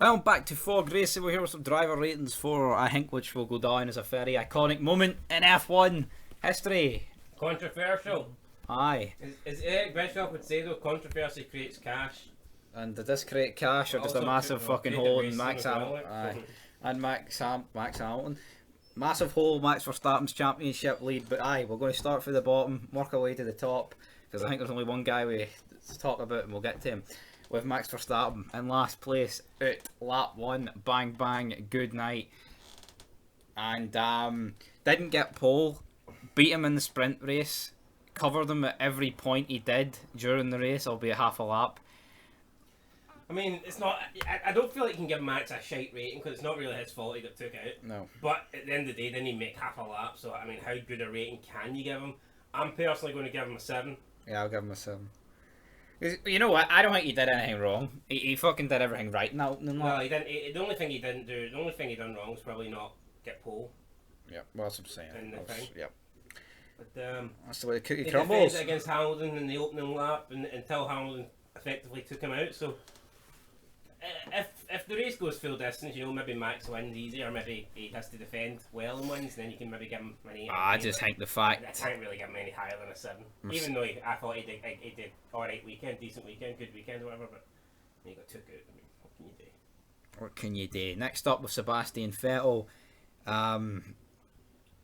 Well, back to Fog Racing. We're here with some driver ratings for, I think, which will go down as a very iconic moment in F1 history. Controversial. Aye. As Eric Bischoff would say though, controversy creates cash. And did this create cash or just a massive fucking hole in Max Hamilton? Aye. And Max Hamilton. Massive hole, Max Verstappen's championship lead, but aye, we're going to start from the bottom, work our way to the top, because I think there's only one guy we talk about and we'll get to him. With Max Verstappen in last place at lap 1, bang bang, good night. And didn't get pole, beat him in the sprint race, covered him at every point he did during the race, albeit half a lap. I mean, it's not. I don't feel like you can give Max a shite rating because it's not really his fault he got took out. No. But at the end of the day, didn't he make half a lap? So I mean, how good a rating can you give him? I'm personally going to give him a 7. Yeah, I'll give him a 7. You know what? I don't think he did anything wrong. He fucking did everything right in that opening lap. Well, he didn't. The only thing he didn't do, the only thing he done wrong was probably not get pole. Yep, well, that's what I'm saying. In the thing. Yep. But that's the way the cookie he crumbles. defended against Hamilton in the opening lap until Hamilton effectively took him out. So if the race goes full distance, you know, maybe Max wins easy, or maybe he has to defend well and wins, then you can maybe give him an 8. I just think the fact I can't really give him any higher than a 7. Even though I thought he did alright weekend, decent weekend, good weekend, whatever. But he got took out. I mean, what can you do? What can you do? Next up with Sebastian Vettel,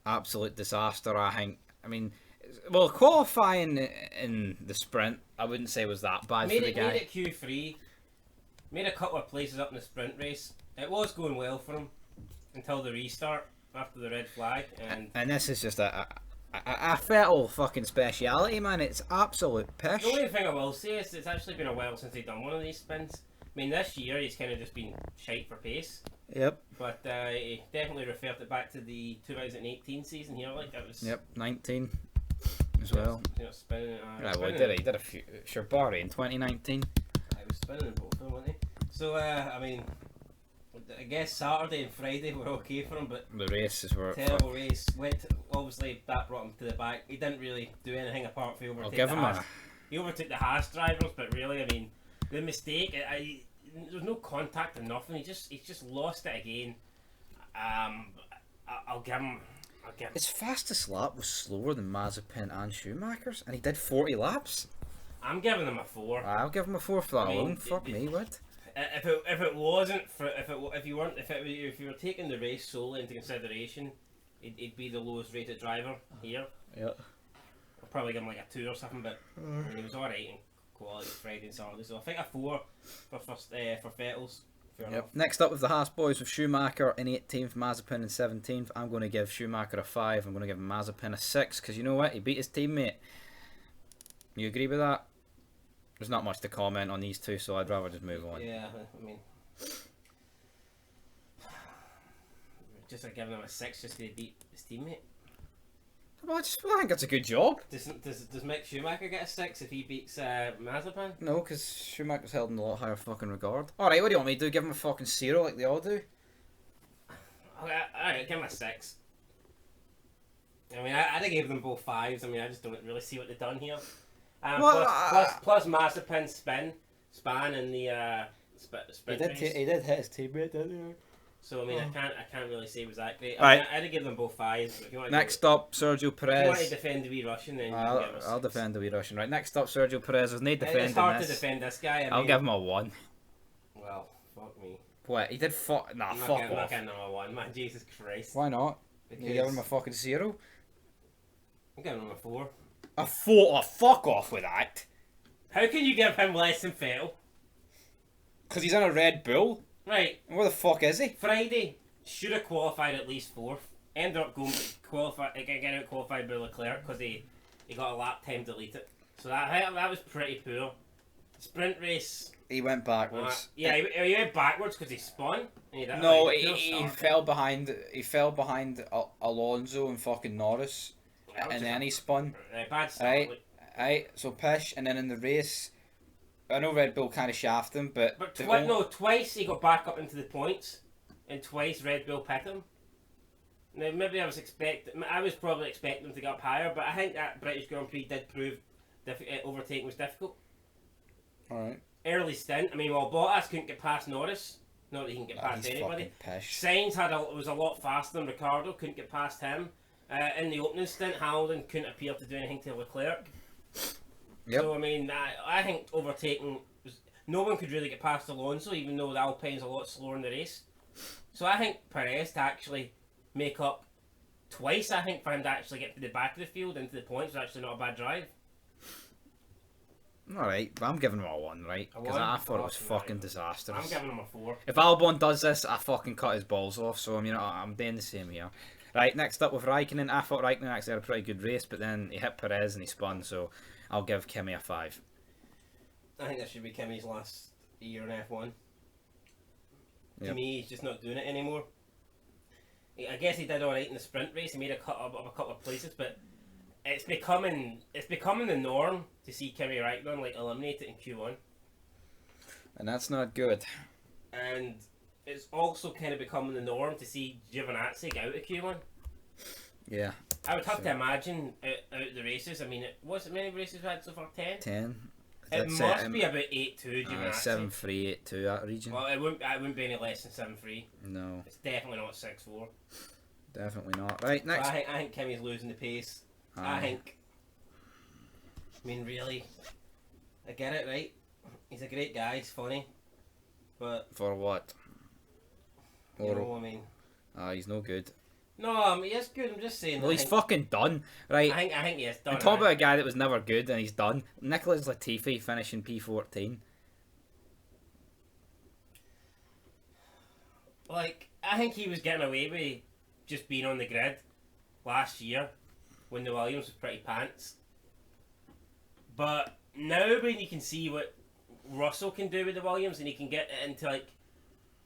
absolute disaster. I think. I mean, well, qualifying in the sprint, I wouldn't say was that bad for the guy. Made it Q3. Made a couple of places up in the sprint race. It was going well for him until the restart after the red flag. And this is just a Vettel fucking speciality, man. It's absolute pish. The only thing I will say is it's actually been a while since he's done one of these spins. I mean, this year he's kind of just been shite for pace. Yep. But he definitely referred it back to the 2018 season here. Like it was. Yep, 19 as well. You know, spinning. Well, he did a few. Shibari in 2019. I was spinning in both of them, wasn't he? So, I mean, I guess Saturday and Friday were okay for him, but the races were terrible race. Obviously, that brought him to the back. He didn't really do anything apart from he overtook the Haas drivers, but really, I mean, the mistake. There was no contact or nothing. He just lost it again. I'll give him. His fastest lap was slower than Mazepin and Schumacher's, and he did 40 laps. I'm giving him a 4. I'll give him a 4 for that alone. Fuck me, what? If it wasn't for if you were taking the race solely into consideration, he'd be the lowest rated driver here. Yeah. I'll probably give him like a 2 or something, but I mean, he was alright in quality Friday and Saturday, so I think a 4 for Vettel's. Yep. Next up with the Haas boys with Schumacher in 18th, Mazepin in 17th. I'm going to give Schumacher a 5. I'm going to give Mazepin a 6 because you know what? He beat his teammate. You agree with that? There's not much to comment on these two, so I'd rather just move on. Yeah, I mean, just like giving him a 6 just to beat his teammate. Well, I think that's a good job. Does Mick Schumacher get a 6 if he beats Mazepin? No, because Schumacher's held in a lot higher fucking regard. Alright, what do you want me to do? Give him a fucking 0 like they all do? Alright, give him a 6. I mean, I'd have gave them both 5s. I mean, I just don't really see what they've done here. Plus Mazepin's span in the sprint race. He did hit his teammate, didn't he? So I mean, I can't really say it was that great. Right. I'd have given them both 5s. If you want Next up, Sergio Perez. If you want to defend the wee Russian, then I'll defend the wee Russian. Right, next up, Sergio Perez. There's no defending this. It's hard to defend this guy. I'll give him a 1. Well, fuck me. What? He did fuck off. I'm not getting him a 1, man. Jesus Christ. Why not? You give him a fucking 0? I'm giving him a 4. A 4? Oh, fuck off with that. How can you give him less than Vettel? Because he's in a Red Bull. Right. Where the fuck is he? Friday should have qualified at least 4th. Ended up getting out qualified by Leclerc because he got a lap time deleted. So that was pretty poor. Sprint race. He went backwards. He went backwards because he spun. And he fell behind. He fell behind Alonso and fucking Norris, and then he spun. Bad start. Right, so pish, and then in the race, I know Red Bull kind of shafted him, but twice he got back up into the points, and twice Red Bull picked him. Now maybe I was probably expecting him to get up higher, but I think that British Grand Prix did prove overtaking was difficult. All right. Early stint. I mean, well, Bottas couldn't get past Norris. Not that he can get past anybody. Pish. Sainz was a lot faster than Ricardo, couldn't get past him. In the opening stint, Hamilton couldn't appear to do anything to Leclerc. Yep. So, I mean, I think overtaking... No one could really get past Alonso, even though the Alpine's a lot slower in the race. So I think Perez to actually make up twice, I think, for him to actually get to the back of the field into the points was actually not a bad drive. Alright, but I'm giving him a 1, right? Because I thought it was fucking disastrous. I'm giving him a 4. If Albon does this, I fucking cut his balls off, so I mean, I'm doing the same here. Right, next up with Raikkonen. I thought Raikkonen actually had a pretty good race, but then he hit Perez and he spun, so I'll give Kimi a 5. I think that should be Kimi's last year in F1. Yep. To me, he's just not doing it anymore. I guess he did alright in the sprint race. He made a couple of places, but it's becoming the norm to see Kimi Räikkönen like eliminated in Q1. And that's not good. And it's also kind of becoming the norm to see Giovinazzi get out of Q1. Yeah. I would have to imagine out the races. I mean, what's it many races we had so far? 10? 10. It must be about 8-2 Giovinazzi. 7-3, 8-2 that region. Well, it wouldn't be any less than 7-3. No. It's definitely not 6-4. Definitely not. Right, next. So I think Kimi's losing the pace. I mean, really, I get it, right? He's a great guy, he's funny. But... For what? You know what I mean? He's no good. No, he is good, I'm just saying. Well, he's fucking done, right? I think he is done. And talk about a guy that was never good and he's done. Nicholas Latifi finishing P14. Like, I think he was getting away with just being on the grid last year when the Williams was pretty pants. But now when you can see what Russell can do with the Williams and he can get into, like,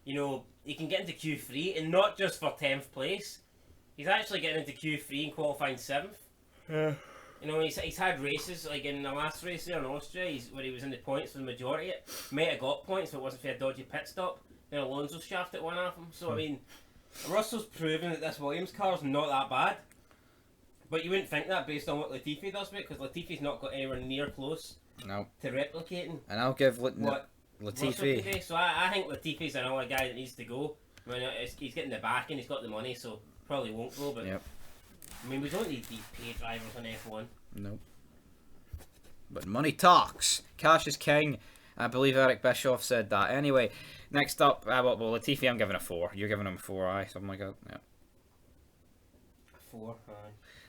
you know, he can get into Q3 and not just for 10th place. He's actually getting into Q3 and qualifying 7th. Yeah. You know, he's had races, like in the last race there in Austria, where he was in the points for the majority of it. Might have got points, but it wasn't for a dodgy pit stop. Then Alonso shafted one of them. So, I mean, Russell's proven that this Williams car's not that bad. But you wouldn't think that based on what Latifi does with it, because Latifi's not got anywhere near close to replicating. And I'll give what Latifi. So I think Latifi's another guy that needs to go. I mean, he's getting the back and he's got the money, so probably won't go. But I mean, we don't need these pay drivers on F1. Nope. But money talks. Cash is king. I believe Eric Bischoff said that. Anyway, next up, well, Latifi, I'm giving a 4. You're giving him a 4, aye, something like that. Yeah. 4, aye.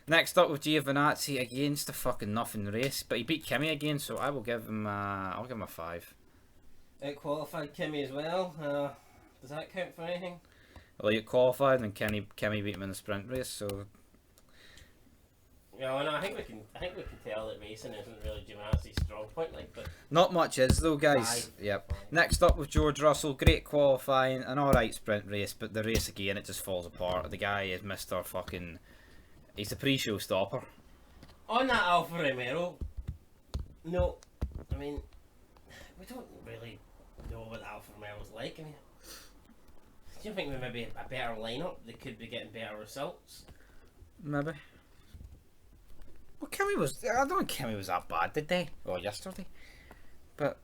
Next up with Giovinazzi against the fucking nothing race, but he beat Kimi again, so I will give him. I'll give him a 5. Out qualified Kimi as well. Does that count for anything? Well, he qualified and Kimi beat him in the sprint race, so. Yeah, well, no, I think we can tell that racing isn't really Giovinazzi's strong point, like, but not much is though, guys. 5. Yep. 5. Next up with George Russell, great qualifying, an alright sprint race, but the race again it just falls apart. The guy is Mr. fucking. He's the pre-show stopper. On that Alfa Romeo, no, I mean, we don't really know what Alfa Romeo's like. I mean, do you think we maybe a better lineup? They could be getting better results. Maybe. Well, Kimi was. I don't think Kimi was that bad, did they? Well, yesterday. But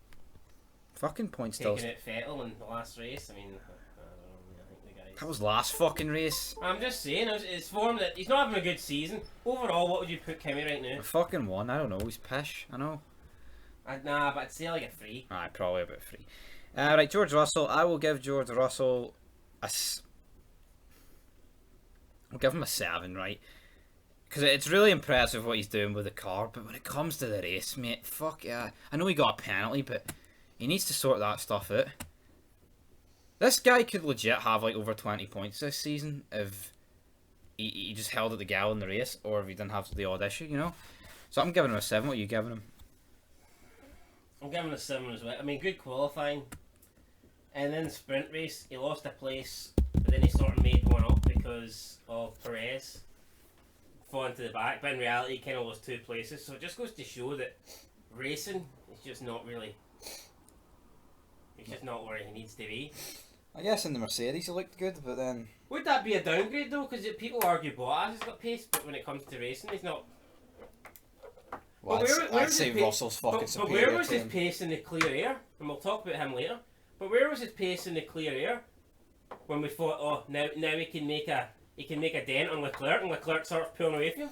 fucking points still. Taking out Vettel in the last race. I mean, I don't know. I think the guys. That was last fucking race. I'm just saying, it's form that he's not having a good season. Overall, what would you put Kimi right now? A fucking 1. I don't know. He's pish. I know. Nah, but I'd say like a 3. Aye, probably about 3. Right, George Russell. I will give George Russell I'll give him a 7, right? Because it's really impressive what he's doing with the car, but when it comes to the race, mate, fuck yeah. I know he got a penalty, but he needs to sort that stuff out. This guy could legit have like over 20 points this season if he just held at the gal in the race, or if he didn't have the odd issue, you know? So I'm giving him a 7. What are you giving him? I'm giving him a 7 as well. I mean, good qualifying. And then the sprint race, he lost a place, but then he sort of made one up because of Perez falling to the back. But in reality, he kind of lost 2 places. So it just goes to show that racing is just not really. It's just not where he needs to be. I guess in the Mercedes he looked good, but then. Would that be a downgrade though? Because people argue Bottas has got pace, but when it comes to racing, he's not. Well, I'd say Russell's fucking superior. But where was his pace in the clear air? And we'll talk about him later. But where was his pace in the clear air? When we thought, oh, now he can make a dent on LeClerc, and LeClerc starts pulling away from him.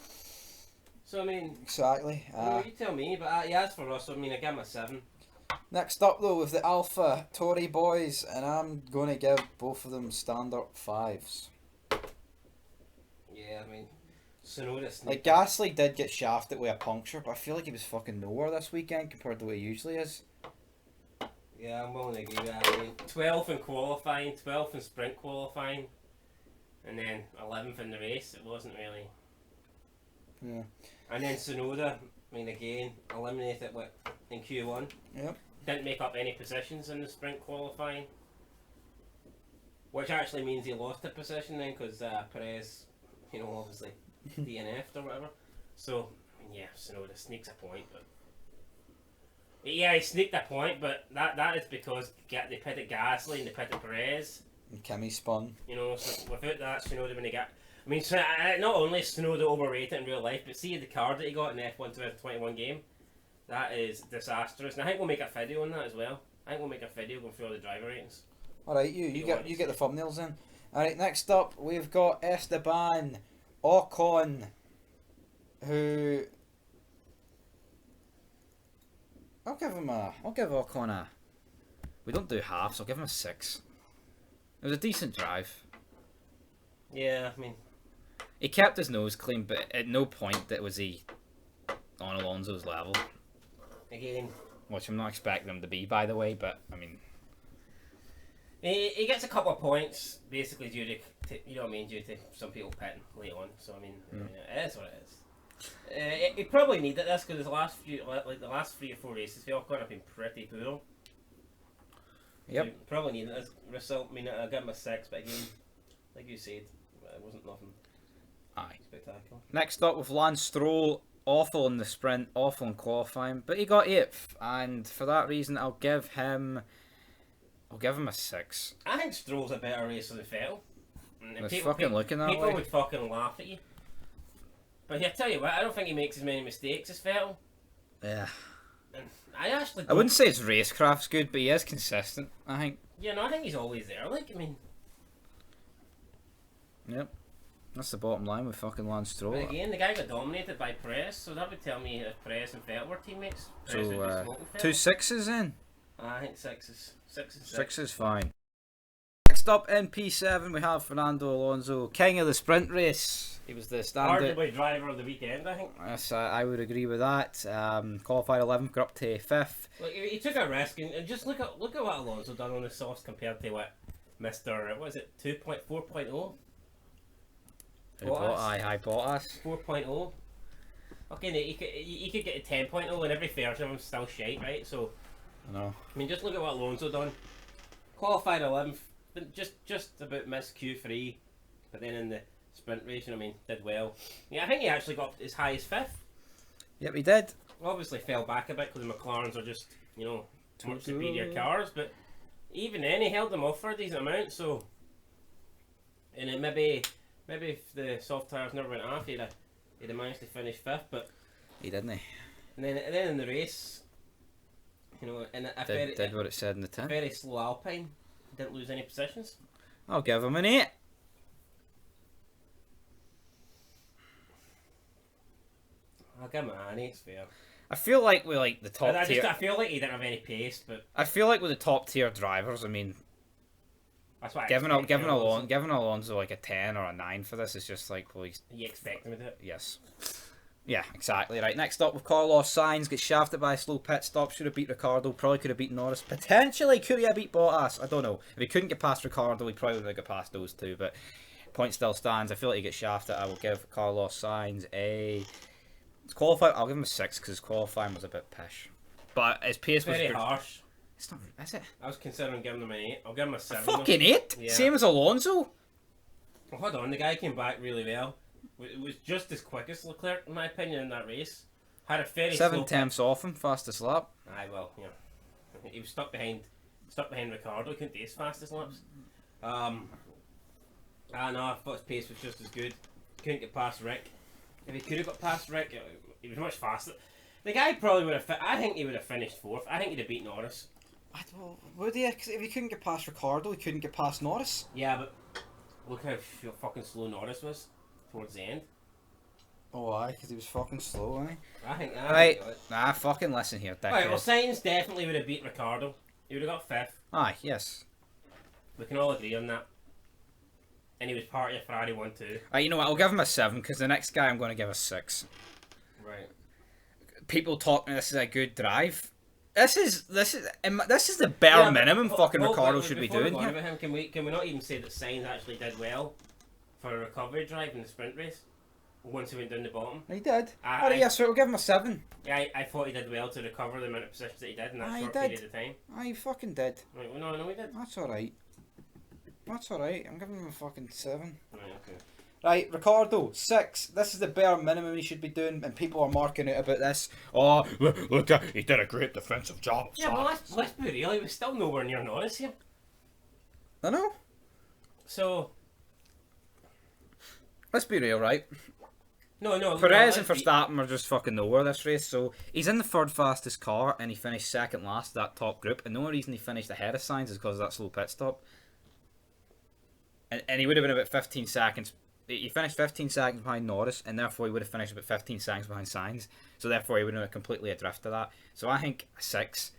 So I mean, exactly. You tell me, but as for Russell, I mean, I give him a 7. Next up though, with the Alpha Tory boys, and I'm going to give both of them standard 5s. Yeah, I mean, Tsunoda. Like Gasly did get shafted with a puncture, but I feel like he was fucking nowhere this weekend compared to what he usually is. Yeah, I'm willing to agree with that. I mean, 12th in qualifying, 12th in sprint qualifying, and then 11th in the race. It wasn't really. Yeah. And then Tsunoda, I mean, again, eliminated in Q1. Yep. Didn't make up any positions in the sprint qualifying, which actually means he lost a position then because Perez, obviously DNF'd or whatever. So, I mean, yeah, Tsunoda sneaks a point, but. Yeah, he sneaked a point, but that is because they pitted Gasly and they pitted Perez. And Kimi spun. So without that, Tsunoda when he got. I mean, not only is Tsunoda overrated in real life, but see the card that he got in the F1 2021 game. That is disastrous. And I think we'll make a video on that as well. I think we'll make a video going through all the driver ratings. Alright, you get the thumbnails in. Alright, next up we've got Esteban Ocon, who I'll give Ocon a. We don't do halves. I'll give him a 6. It was a decent drive. Yeah, I mean, he kept his nose clean, but at no point was he on Alonso's level. Again, which I'm not expecting him to be, by the way. But I mean, he gets a couple of points basically due to due to some people pitting late on. So I mean, it is what it is. He probably needed this because the last 3 or 4 races, they all kind of been pretty poor. Yep. So probably needed this result. I mean, I got him a 6, but again, like you said, it wasn't nothing. Aye. Spectacular. Next up with Lance Stroll, awful in the sprint, awful in qualifying, but he got 8th, and for that reason, I'll give him a 6. I think Stroll's a better racer than Vettel. People would fucking laugh at you. But I tell you what, I don't think he makes as many mistakes as Vettel. Yeah. And I wouldn't say his racecraft's good, but he is consistent, I think. Yeah, no, I think he's always there. Yep. That's the bottom line with fucking Lance Stroll. But again, the guy got dominated by Press, so that would tell me if Press and Vettel were teammates. So, 2 6s then? I think 6s. 6 is fine. Next up in P7 we have Fernando Alonso, king of the sprint race. He was the standout. Arguably driver of the weekend, I think. Yes, I would agree with that. Qualified 11th, got up to 5th. Look, he took a risk, and just look at what Alonso done on the softs compared to what Mr. What is it, 2.4.0? High Bottas. 4.0. Okay, he could get a 10.0 and every version of him still shite, right? So, I mean, just look at what Alonso done. Qualified 11th, just about missed Q3, but then in the sprint race, did well. Yeah, I think he actually got as high as 5th. Yep, he did. Obviously fell back a bit because the McLarens are just, much superior cars, but even then he held them off for a decent amount, so... And it maybe if the soft tyres never went off, he'd have managed to finish 5th, but... He didn't, he? And then in the race, in did what it said in the tin. Very slow Alpine, didn't lose any positions. I'll give him an 8. I'll give him an 8, it's fair. I feel like with the top tier... I feel like he didn't have any pace, but... I feel like with the top tier drivers, that's why giving Alonso like a 10 or a 9 for this is just like, well, you expect him to do it? Yes. Yeah, exactly. Right, next up with Carlos Sainz, gets shafted by a slow pit stop, should have beat Ricciardo, probably could have beat Norris, potentially could he have beat Bottas, I don't know. If he couldn't get past Ricciardo, he probably would have got past those two, but point still stands. I feel like he gets shafted. I will give Carlos Sainz qualifying. I'll give him a 6 because his qualifying was a bit pish, but his pace was very harsh. It's not, is it? I was considering giving him an 8. I'll give him a 7. Fucking 8? Yeah. Same as Alonso? Well, hold on, the guy came back really well. It was just as quick as Leclerc, in my opinion, in that race. Had a very 7/10 off him, fastest lap. Aye, well, he was stuck behind Ricciardo. He couldn't do his fastest laps. I thought his pace was just as good. Couldn't get past Rick. If he could have got past Rick, he was much faster. The guy probably would have. I think he would have finished 4th. I think he'd have beat Norris. Would he? 'Cause if he couldn't get past Ricardo, he couldn't get past Norris. Yeah, but look how fucking slow Norris was towards the end. Oh, aye, because he was fucking slow, wasn't he? I think. Right, nah, fucking listen here, dickhead. Right, well, Sainz definitely would have beat Ricardo. He would have got 5th. Aye, yes. We can all agree on that. And he was part of Ferrari 1 too. You know what? I'll give him a 7 because the next guy I'm going to give a 6. Right. People talking this is a good drive. This is the bare minimum fucking Ricardo should be doing here. About him, can we not even say that Sainz actually did well for a recovery drive in the sprint race once he went down the bottom? He did. Yes, so we'll give him a 7. Yeah, I thought he did well to recover the amount of positions that he did in that short period of time. He fucking did. Right, well, no, he did. That's alright. That's alright. I'm giving him a fucking 7. Right, okay. Right, Ricardo, 6. This is the bare minimum he should be doing, and people are marking out about this. Oh, look, he did a great defensive job. Yeah, but let's be real, he was still nowhere near Norris here. I know. So... Let's be real, right? No. Perez and Verstappen are just fucking nowhere this race, so he's in the 3rd fastest car, and he finished 2nd last of that top group, and the only reason he finished ahead of Sainz is because of that slow pit stop. And he would have been about 15 seconds... He finished 15 seconds behind Norris, and therefore he would have finished about 15 seconds behind Sainz. So therefore he would have been completely adrift to that. So I think a 6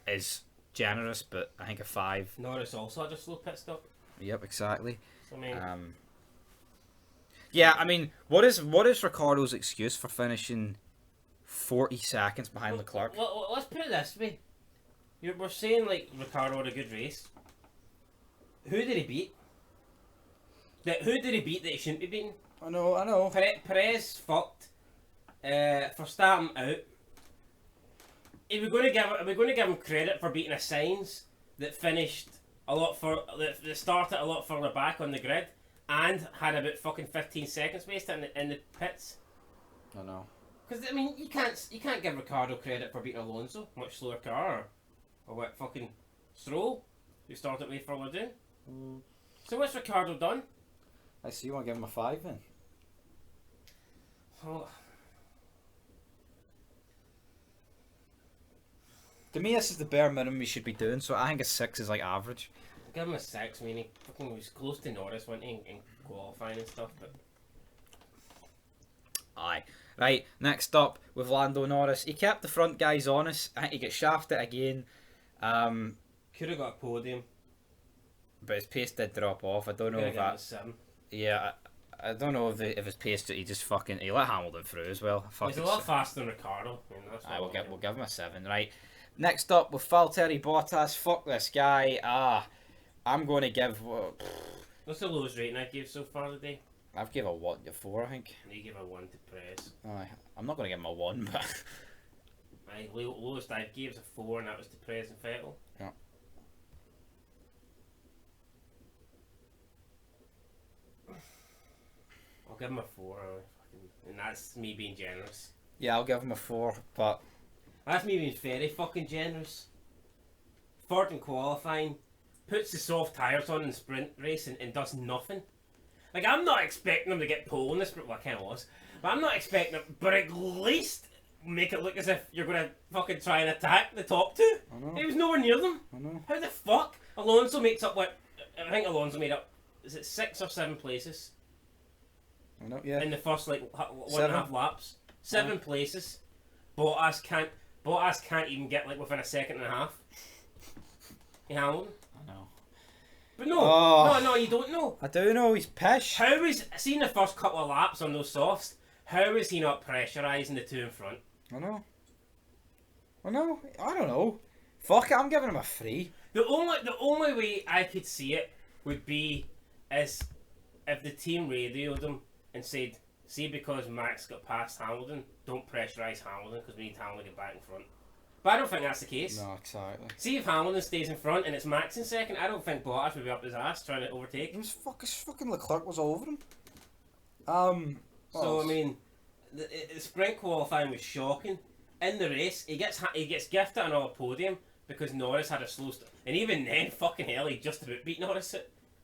is generous, but I think a 5. Norris also had a slow pit stop. Yep, exactly. I mean, yeah, I mean, what is Ricciardo's excuse for finishing 40 seconds behind Leclerc? Well, let's put it this way: we're saying like Ricciardo had a good race. Who did he beat? Who did he beat that he shouldn't be beating? I know. Perez fucked. Verstappen out. Are we going to give him credit for beating a Sainz that finished that started a lot further back on the grid and had about fucking 15 seconds wasted in the pits? I know. Because I mean, you can't give Ricciardo credit for beating Alonso, much slower car, or what fucking Stroll, who started way further down. So what's Ricciardo done? I see you want to give him a 5 then. Oh. To me, this is the bare minimum he should be doing, so I think a 6 is like average. Give him a 6. I mean, he fucking was close to Norris, wasn't he, in qualifying and stuff. But aye. Right, next up with Lando Norris. He kept the front guys honest. I think he got shafted again. Could have got a podium. But his pace did drop off. I don't know if that... 7. Yeah, I don't know if his pace, he just fucking... He let Hamilton through as well. He's a lot faster than Ricciardo. I mean, that's we'll give him a 7, right. Next up with Valtteri Bottas. Fuck this guy. I'm going to give... What's the lowest rating I gave so far today? I've given a 4, I think. You gave a 1 to Press. I'm not going to give him a 1, but... My lowest I gave was a 4, and that was to Press and Vettel. Yeah. I'll give him a 4, and that's me being generous. Yeah, I'll give him a 4, but... That's me being very fucking generous. 4th in qualifying, puts the soft tyres on in the sprint race and does nothing. Like, I'm not expecting him to get pole in this sprint, well I kinda was, but I'm not expecting him, but at least make it look as if you're gonna fucking try and attack the top 2. I know. He was nowhere near them. I know. How the fuck? Alonso makes up what, I think Alonso made up, is it 6 or 7 places? I know, yeah. In the first like 1.5 laps. 7 places. Bottas can't even get like within a second and a half. In Hamilton. I know. But no, you don't know. I do know, he's pish. How is, seeing the first couple of laps on those softs, how is he not pressurising the 2 in front? I know. I don't know. Fuck it, I'm giving him a 3. The only way I could see it would be as if the team radioed him and said, see, because Max got past Hamilton, don't pressurise Hamilton because we need Hamilton to get back in front. But I don't think that's the case. No, exactly. See, if Hamilton stays in front and it's Max in second, I don't think Bottas would be up his ass trying to overtake. It was fucking Leclerc was all over him. So I mean, the sprint qualifying was shocking. In the race, he gets gifted another podium because Norris had a slow start, and even then, fucking hell, he just about beat Norris.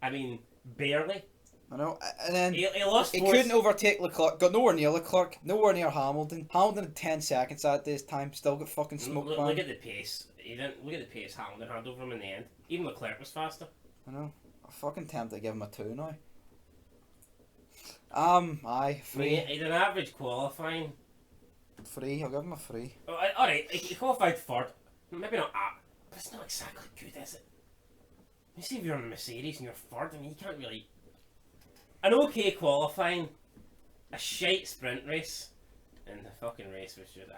I mean, barely. I know, and then he lost. He couldn't overtake Leclerc. Got nowhere near Leclerc. Nowhere near Hamilton. Hamilton had 10 seconds that day's time. Still got fucking smoked. Look at the pace. He didn't look at the pace Hamilton had over him in the end. Even Leclerc was faster. I know. I'm fucking tempted to give him a 2 now. Aye, 3. He did an average qualifying. 3. I'll give him a 3. Alright, he qualified third. Maybe not but it's not exactly good, is it? You see, if you're on a Mercedes and you're third, I mean, you can't really. An okay qualifying, a shite sprint race, and the fucking race was just.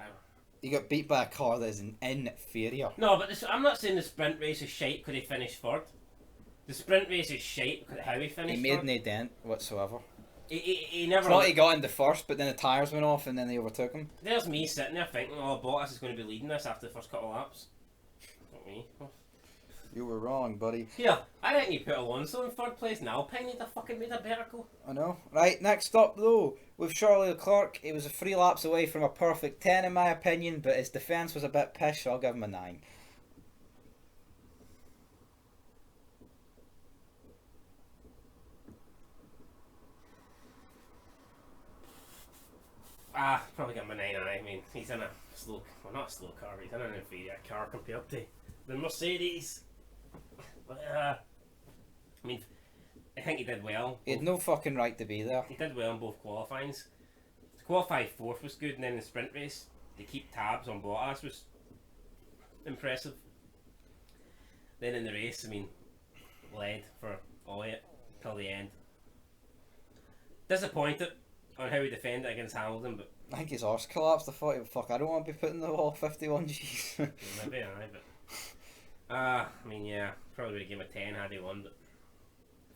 He got beat by a car that is inferior. No, but I'm not saying the sprint race is shite because he finished third. The sprint race is shite because how he finished. He made no dent whatsoever. He never. It's not he got into first, but then the tyres went off and then they overtook him. There's me sitting there thinking, oh, Bottas is going to be leading this after the first couple of laps. Not me. You were wrong, buddy. Yeah, I think you put Alonso in third place and Alpine he'd have fucking made a better goal. I know. Right, next up though, with Charles Leclerc, he was a 3 laps away from a perfect 10 in my opinion, but his defence was a bit pish, so I'll give him a 9. Probably give him a 9. I mean, he's in a slow, well not a slow car, but he's in an inferior car compared to the Mercedes. But, I mean, I think he did well. He had no fucking right to be there. He did well in both qualifyings. To qualify 4th was good, and then in the sprint race, to keep tabs on Bottas was impressive. Then in the race, I mean, led for all of it till the end. Disappointed on how he defended against Hamilton, but I think his arse collapsed. I thought, fuck, I don't want to be putting the wall 51 Gs. maybe, but. I mean, yeah, probably would have given him a 10 had he won, but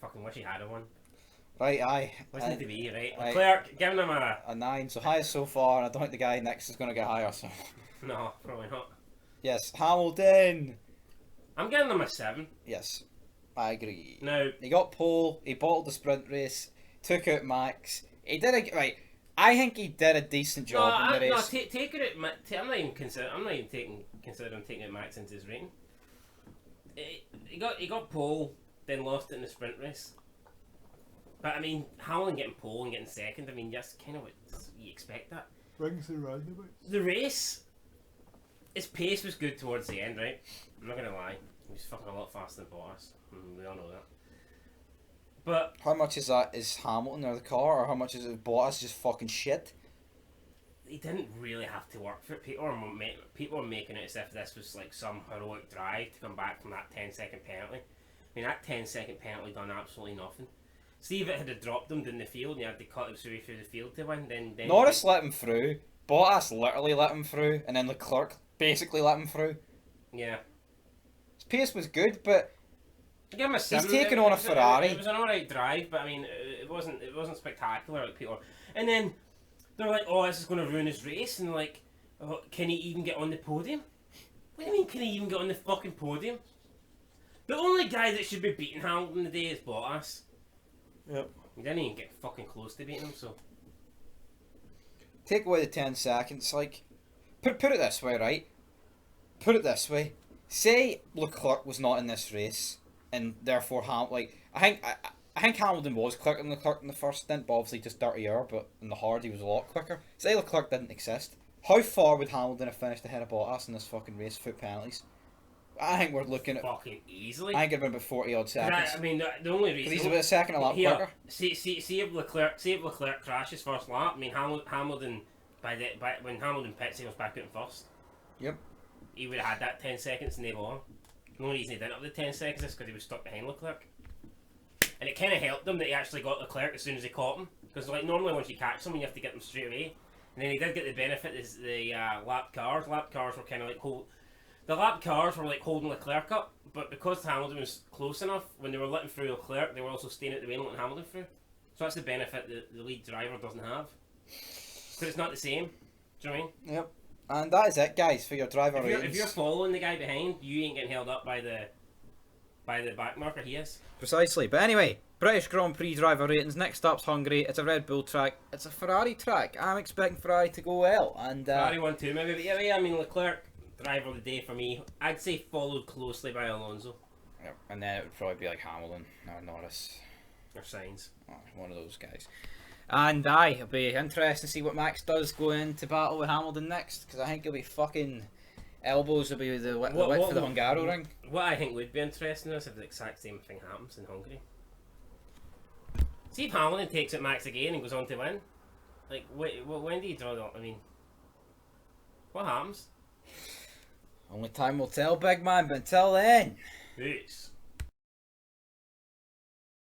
fucking wish he had won. Right, aye. Wasn't it to be, right? Leclerc, giving him a 9, so highest so far, and I don't think the guy next is going to get higher, so. No, probably not. Yes, Hamilton! I'm giving him a 7. Yes, I agree. Now, he got pole, he bottled the sprint race, took out Max. He did a. Right, I think he did a decent job in the race. No, take it out. I'm not even considering taking out Max into his rating. He got pole, then lost it in the sprint race. But I mean, Hamilton getting pole and getting second, I mean, that's kind of what you expect that. Rings and roundabouts. The race, his pace was good towards the end, right? I'm not gonna lie, he was fucking a lot faster than Bottas. We all know that. But how much is that? Is Hamilton or the car, or how much is it Bottas just fucking shit? He didn't really have to work for it. People are making it as if this was like some heroic drive to come back from that 10-second penalty. I mean, that 10-second penalty done absolutely nothing. See if it had dropped him in the field and you had to cut his way through the field to win, then Norris let him through. Bottas literally let him through, and then Leclerc basically let him through. Yeah. His pace was good, but give him a 7. He's taking on a Ferrari. It was an alright drive, but I mean, it wasn't spectacular like people. And then they're like, "Oh, this is going to ruin his race," and like, oh, "Can he even get on the podium?" What do you mean, can he even get on the fucking podium? The only guy that should be beating Hamilton today is Bottas. Yep. He didn't even get fucking close to beating him, so. Take away the 10 seconds, like, put it this way, right? Put it this way. Say Leclerc was not in this race, and therefore I think Hamilton was quicker than Leclerc in the first stint, but obviously just dirtier, but in the hard he was a lot quicker. Say Leclerc didn't exist. How far would Hamilton have finished ahead of Bottas in this fucking race without penalties? I think we're looking at fucking easily. I think it'd been about 40 odd seconds. I mean, the only reason he's about a second a lap quicker. See if Leclerc crashes first lap. I mean, Hamilton when Hamilton pits, he was back out in first. Yep. He would have had that 10 seconds and they won. The only reason he didn't have the 10 seconds is because he was stuck behind Leclerc. And it kind of helped him that he actually got Leclerc as soon as he caught him. Because like normally once you catch someone, you have to get them straight away. And then he did get the benefit is the lap cars. Lap cars were kind of like the lap cars were like holding Leclerc up, but because Hamilton was close enough, when they were letting through Leclerc, they were also staying at the wheel and letting Hamilton through. So that's the benefit that the lead driver doesn't have. Because it's not the same. Do you know what I mean? Yep. And that is it, guys, for your driver ratings. If you're following the guy behind, you ain't getting held up by the back marker. He is. Precisely. But anyway, British Grand Prix driver ratings. Next up's Hungary. It's a Red Bull track. It's a Ferrari track. I'm expecting Ferrari to go well. And Ferrari won too, maybe. But yeah, I mean Leclerc, driver of the day for me. I'd say followed closely by Alonso. Yep. And then it would probably be like Hamilton or Norris. Or Sainz. One of those guys. And it'll be interesting to see what Max does going into battle with Hamilton next, because I think he'll be fucking elbows will be the width for the Hungaroring. What I think would be interesting is if the exact same thing happens in Hungary. See if Hamilton takes it Max again and goes on to win. Like, when do you draw that? I mean, what happens? Only time will tell, big man, but until then... Peace.